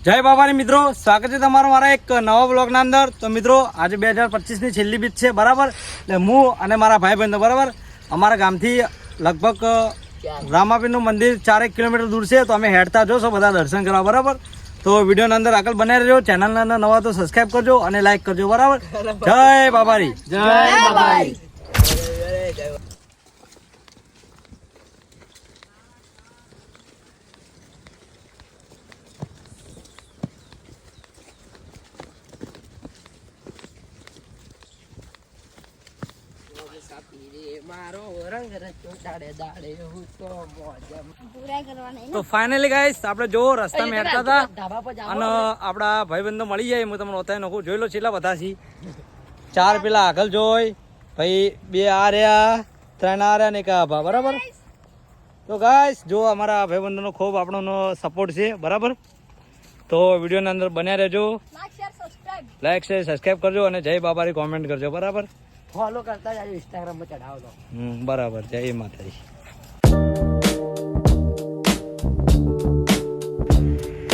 જય બાબાની મિત્રો, સ્વાગત છે તમારું મારા એક નવા બ્લોગના અંદર. તો મિત્રો આજે 2025ની છેલ્લી બીજ છે બરાબર. એટલે હું અને મારા ભાઈબંધો બરાબર અમારા ગામથી લગભગ રામાપીરનું મંદિર 4 કિલોમીટર દૂર છે. તો અમે હેડતા જોશો બધા દર્શન કરવા બરાબર. તો વિડીયોના અંદર આગળ બનાવી રહેજો. ચેનલના અંદર નવા તો સબસ્ક્રાઈબ કરજો અને લાઈક કરજો બરાબર. જય બાબારી, જય બાબારી. તો ફાઇનલી ગાઈસ આપણે જો રસ્તામાં હેડતા હતા અને આપણા ભાઈબંધો મળી જાય. હું તમને બતાવી નાખું. જોઈ લો છેલ્લા બધા છી 4 પેલા આગળ જોઈ, ભાઈ 2 આ રહ્યા, 3 આ રહ્યા ને 1 આભા બરાબર. તો ગાઈસ જો અમારા ભાઈબંધોનો ખૂબ આપણો સપોર્ટ છે બરાબર. તો વિડીયોના અંદર બન્યા રહેજો, લાઈક શેર સબસ્ક્રાઈબ કરજો અને જય બાબારી કોમેન્ટ કરજો બરાબર. ફોલો કરતા જાજો, ઇન્સ્ટાગ્રામ પર ચડાવો તો. બરાબર. જય માતાજી.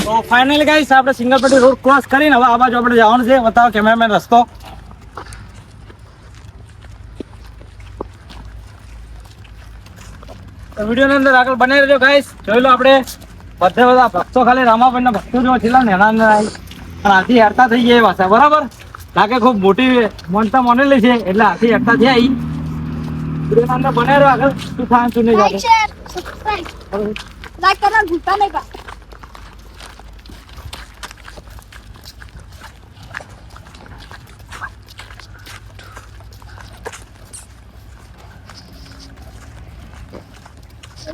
તો ફાઇનલી ગાઈસ આપણે સિંગલપટ્ટી રોડ ક્રોસ કરીને હવે આ બાજુ આપણે જવાનું છે. બતાવો કેમેરામેન રસ્તો. તો વિડીયોની અંદર આગળ બનાવી રહેજો ગાઈસ. જોઈ લો આપણે બધા ભક્તો ખાલી રામાપીરના ભક્તો જો છેલ્લા નેના અંદર આવી અને હાથી હેરતા થઈ ગયા પાછા બરાબર. લાગે ખૂબ મોટી મોનતા મોનેલી છે એટલે હાથી હેરતા થયા. વિડીયોની અંદર બનાવી રહ્યો આગળ શું થાય શું નહીં જાય. લાઈક કરવાનું ભૂલતા નહીં.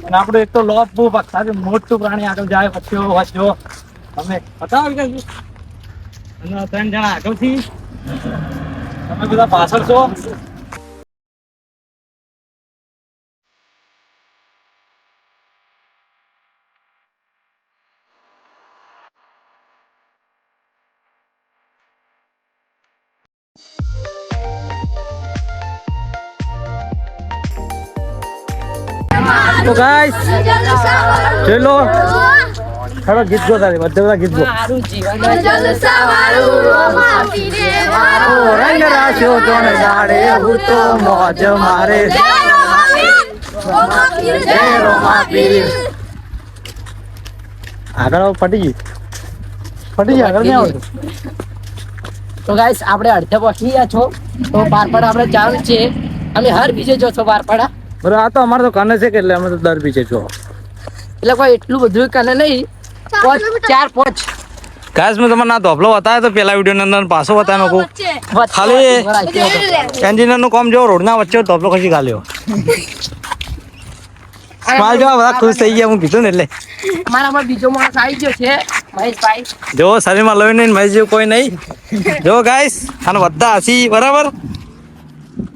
અને આપણે એક તો લોપ બહુ સાથે મોટું પ્રાણી આગળ જાય પછી વાંચો તમે બતાવો અને 3 જણા આગળથી તમે બધા પાછળ છો. તો ગાઈસ જોઈ લો થોડો ગીત ગો તારે બધા ગીત ગો. રંગ રાખ્યો તો ને ગાડે હું તો મોજ મારે આગળ ફટી ગઈ આગળ નહીં આવડતું. તો ગાઈસ આપણે અડધે પહોંચી ગયા છો. તો બારપાડા આપણે ચાલુ છે. અમે હર બીજે જો છો બારપાડા. બરાબર. આ તો અમારે તો કને છે કે એટલે અમે તો દર બીજે છો. એટલે કોઈ એટલું બધું કને નહીં, 4-5. ગાઈસ મેં તમને આ ધોપલો બતાવ્યો તો પેલા વિડીયોની અંદર પાછો બતાવ્યો નાખું. ખાલી એન્જિનિયર નું કામ જો રોડના વચ્ચે ધોપલો ખસી ગાલ્યો. સ્માઈલ જો બધા ખુશ થઈ ગયા હું કીધું ને એટલે. અમારા પર બીજો માણસ આવી ગયો છે મહેશભાઈ. જો શરીરમાં લોહી નહીં મહેશ જેવું કોઈ નહીં. જો ગાઈસ અને બધા હસી બરાબર.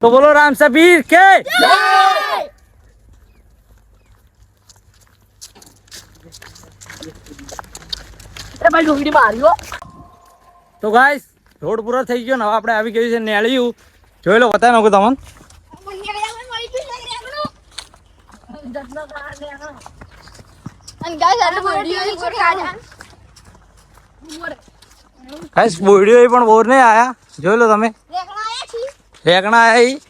તો બોલો રામ સબીર કે ભાઈ ડુંગળી માર્યો. તો ગાઈસ રોડ પૂરો થઈ ગયો ને હવે આપણે આવી ગયું છે નેળિયું. જોઈ લો બતાવી નાખું તમને. ગાઈસ બોડીઓ પણ બોર નહીં આયા. જોઈ લો તમે રેકણા આયા.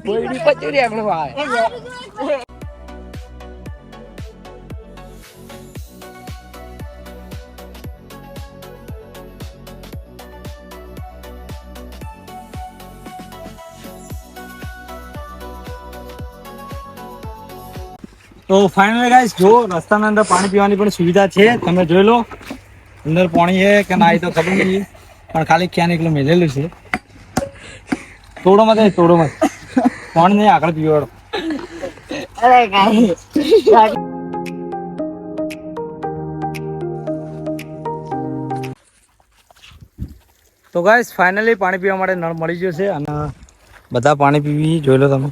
બોયડી પછી રેગણો આવે. તો ફાઇનલી ગાઈસ જો રસ્તાના અંદર પાણી પીવાની પણ સુવિધા છે. તમે જોઈ લો અંદર પાણી છે કે ના એ તો ખબર નહીં પણ ખાલી ક્યાં એકલું મેલેલું છે. તોડોમાં પાણી નહીં આગળ પીવાડો. તો ગાઈસ ફાઇનલી પાણી પીવા માટે નળ મળી ગયો છે અને બધા પાણી પીવી. જોઈ લો તમે.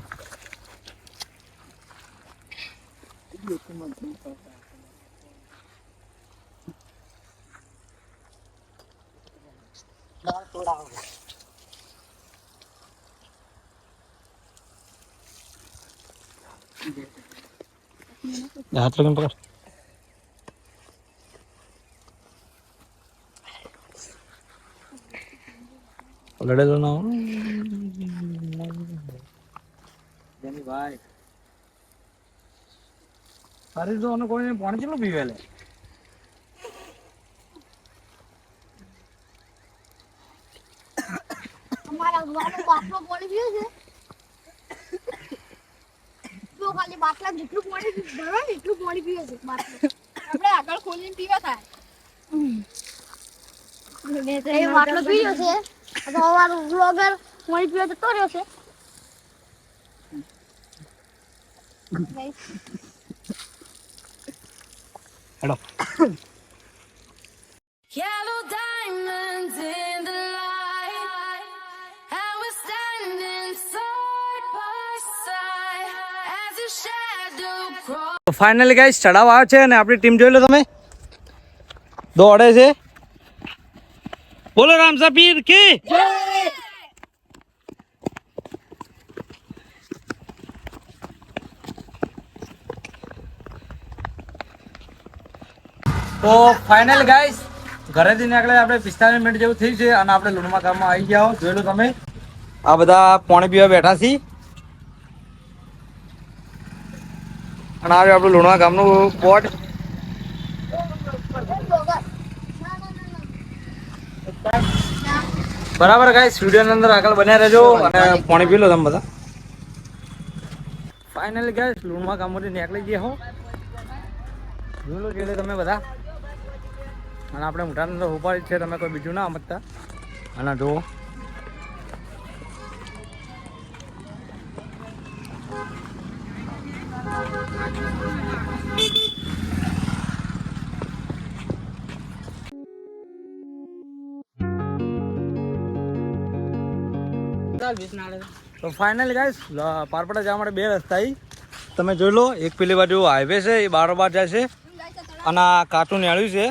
હાથ લગન પકડ. લડેલો ના ભાઈ તારી તો કોઈ પાણી કેટલું પીવે લે અમારા ગામનો બાટલો પાણી પીવે છે તો ખાલી બાટલા જેટલું પાણી ભરવા ને એટલું પાણી પીવે છે બાટલો આપણે આગળ ખોલીને પીવા થાય એ બાટલો પીયો છે તો અમારો વ્લોગર પાણી પીવા જતો રહ્યો છે હેડો Yellow diamonds in the light, and we're standing side by side as a shadow crawls. Finally guys ચડાવ આવે છે અને આપણી ટીમ જોઈ લો તમે દોડે છે બોલો રામસા પીર કી તો ફાઇનલ ગાઈસ ઘરેથી નીકળે આપણે 45 મિનિટ જેવું થયું છે અને આપણે લુણમા ગામમાં આવી ગયા જોઈ લો તમે આ બધા પાણી પીવા બેઠા છીએ અને આવે આપણું લુણવા ગામનું બોર્ડ બરાબર ગાઈસ વિડીયોની અંદર આગળ બન્યા રહેજો અને પાણી પી લો તમે બધા ફાઇનલી ગાઈસ લુણવા ગામમાંથી નીકળી ગયા હો જોઈ લો જોઈ લો તમે બધા અને આપણે મોટા અંદર ઉપાડી છે તમે કોઈ બીજું ના સમજતા અને જુઓ તો ફાઇનલી ગાઈસ પારપડા જવા માટે બે રસ્તા તમે જોઈ લો એક પેલી બાજુ હાઈવે છે એ બારોબાર જાય છે અને આ કાચું નેળ્યું છે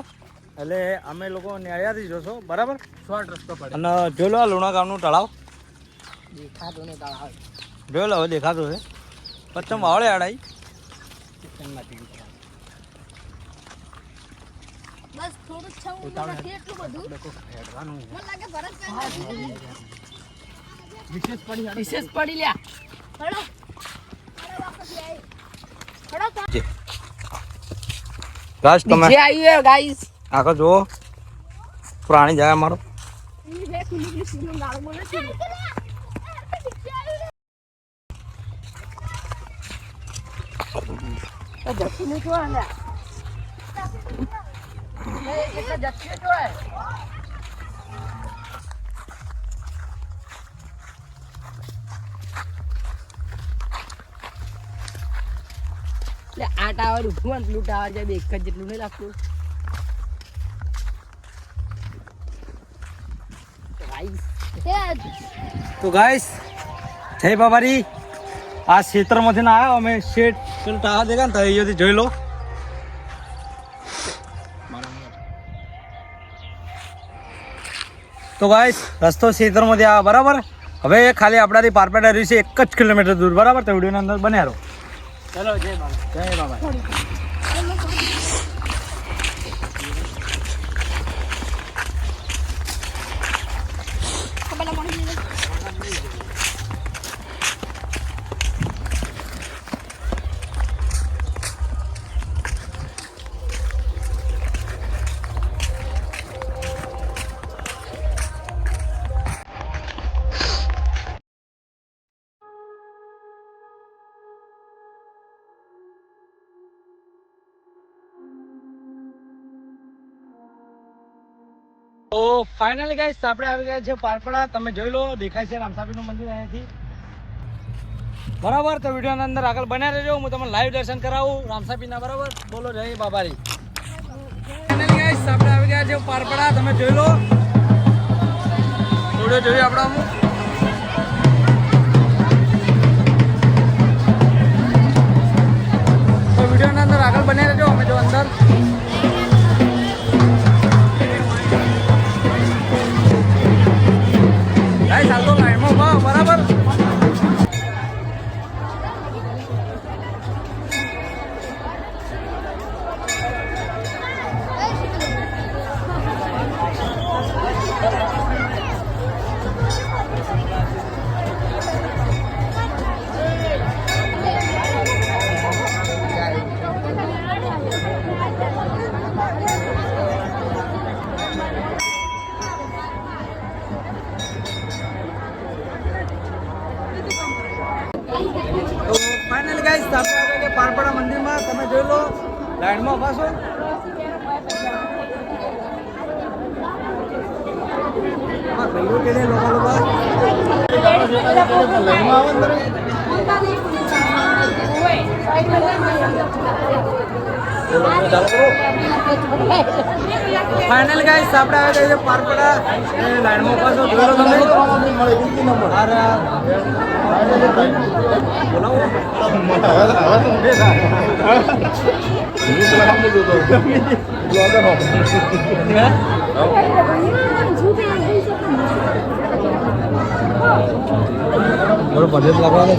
એટલે અમે લોકો નેળિયાથી જોશો બરાબર શોર્ટ રસ્તો પડે અને જોઈ લો આ લુણા ગામનું તળાવ દેખાતું ને તળાવ જોઈ લો હવે દેખાતું છે પચ્ચમ વાવળે આડાઈ બસ થોડું જ છે હું નથી એટલું બધું મને લાગે ભરતભાઈ વિશેષ પડી લ્યા હળો હળો તો ગાઈસ તમે જે આવ્યું ગાઈસ આખો જુઓ પ્રાણી જાય અમારો ઈ હે કુલી સીનું ગાળ બોલે છે જપ્પી નહીં જોવા ને એટલે જપ્પી જોવાય એટલે આ ટાવર ઉભું ને પેલું ટાવર જાય એક જ જેટલું નહીં લાગતું તો ગાઈસ જય બાબારી આ ક્ષેત્રમાંથી ના આવ્યો અમે શેઠ પેલું ટાવર દેખા ને તો અહીંયાથી જોઈ લો તો ગાઈસ રસ્તો ક્ષેત્રમાંથી આવ્યો બરાબર હવે ખાલી આપણાથી પારપેટા રહ્યું છે 1 જ કિલોમીટર દૂર બરાબર તો વિડીયોની અંદર બન્યા રહો ચલો જય બાબા જય બાબા તો ફાઇનલી ગાઈસ આપણે આવી ગયા છે પારપડા તમે જોઈ લો દેખાય છે રામસાપીનું મંદિર અહીંયાથી બરાબર તો વિડીયોની અંદર આગળ બન્યા રહેજો હું તમને લાઈવ દર્શન કરાવું રામસાપીના બરાબર બોલો જય બાબારી ફાઇનલી ગાઈસ આપણે આવી ગયા છે પારપડા તમે જોઈ લો વિડીયો જોઈએ આપણે અમુક તો વિડીયોની અંદર આગળ બન્યા રહેજો અમે જો અંદર ગાઈસ હાલ તો લાઈનમાં ઉભા બરાબર લાઈનમાં ઉભા છો ભાઈઓ કે લોકા ફાઇનલ ગાઈસ આપણે આવે છે પારપડા લાઈનમાં ઉભા છો જોઈ લો તમે બોલો બજેટ લગાવો ને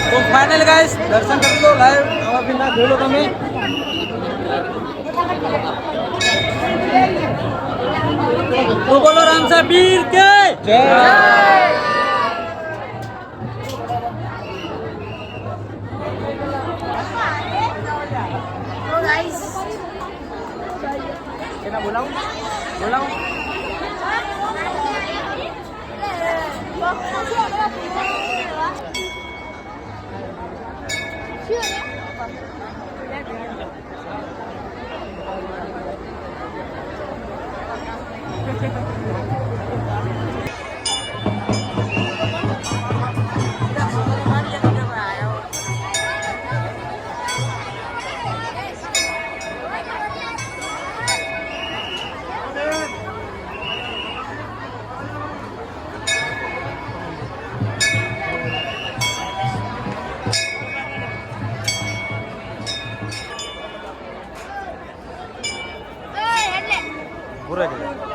તો ફાઇનલ ગાઈસ દર્શન કરી લો લાઈવ આવા પીના જોઈ લો તમે તો બોલો રામસા પીર કે જય બોલાવો બોલાવો પૂરા